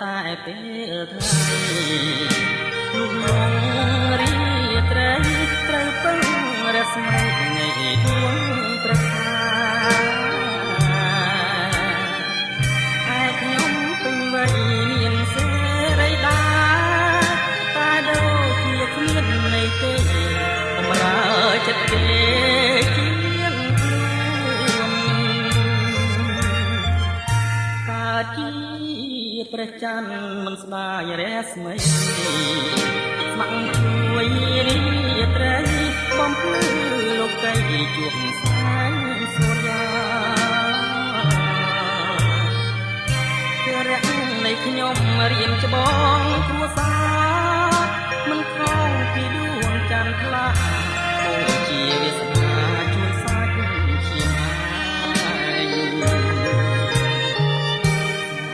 តែពេលថ្ងៃលុះលងរីត្រីត្រូវពឹងរស្មីថ្ងៃដួងប្រខាឯខ្ញុំពេញវ័យមានសេរីដាតែដូចជាគ្មានន័យទេតម្រើចិត្តគេជាងខ្លួនកើតជាព្រះច័ន្ទមិនស្ដាយរស្មីស្ម័គ្រជួយរីត្រីបំភ្លឺលោកីជួបស្វែងសូរ្យាព្រះរៈនៃខ្ញុំរៀមច្បងគ្រួសារមិនខំពីដួងច័ន្ទថ្លាដូចជាវាសនាជួយសាច់ឈាម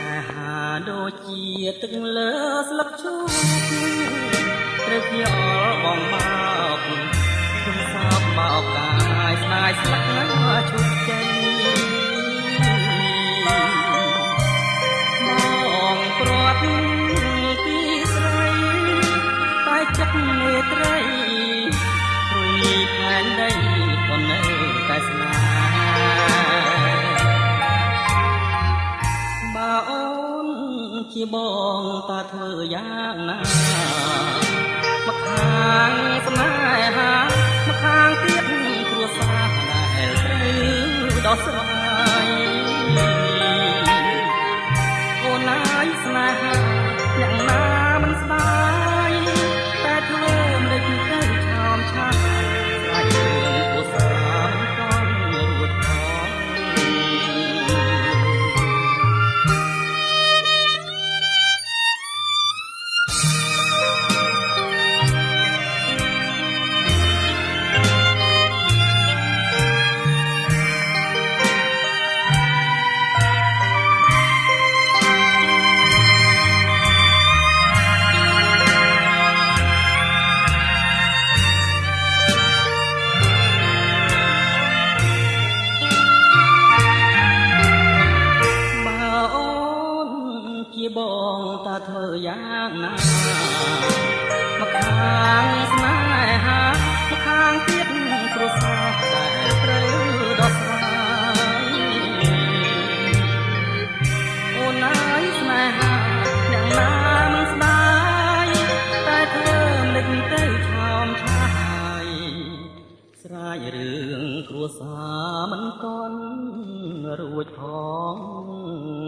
អាយហាដូចជាទឹកលើស្លឹកឈូកត្រូវជាអល់បងមកគុំសោកបោកកាយស្នាយស្លឹកណាឈូកចេញបងព្រាត់ពីស្រីតែចិត្តមេត្រីរួយផែនដីក៏នៅតែស្នាបើអូនជាបងតើធ្វើយ៉ាងណាមកខាងស្នេហាមកខាងទៀតគ្រួសារដែលត្រូវដោះស្រាយអូនអើយស្នេហាយ៉ាងណាមិនស្ដាយតែធ្វើមិនទៅឆោមឆាយស្អាតរឿងគ្រួសារមិនខំរួចផងបងតើធ្វើយ៉ាងណាមកខាងស្នេហាមកខាងទៀតគ្រួសារដែលត្រូវដោះស្រាយអូនអើយស្នេហាយ៉ាងណាមិនស្ដាយតែធ្វើមិនទៅឆោមឆាយស្រាយរឿងគ្រួសារមិនទាន់រួចផង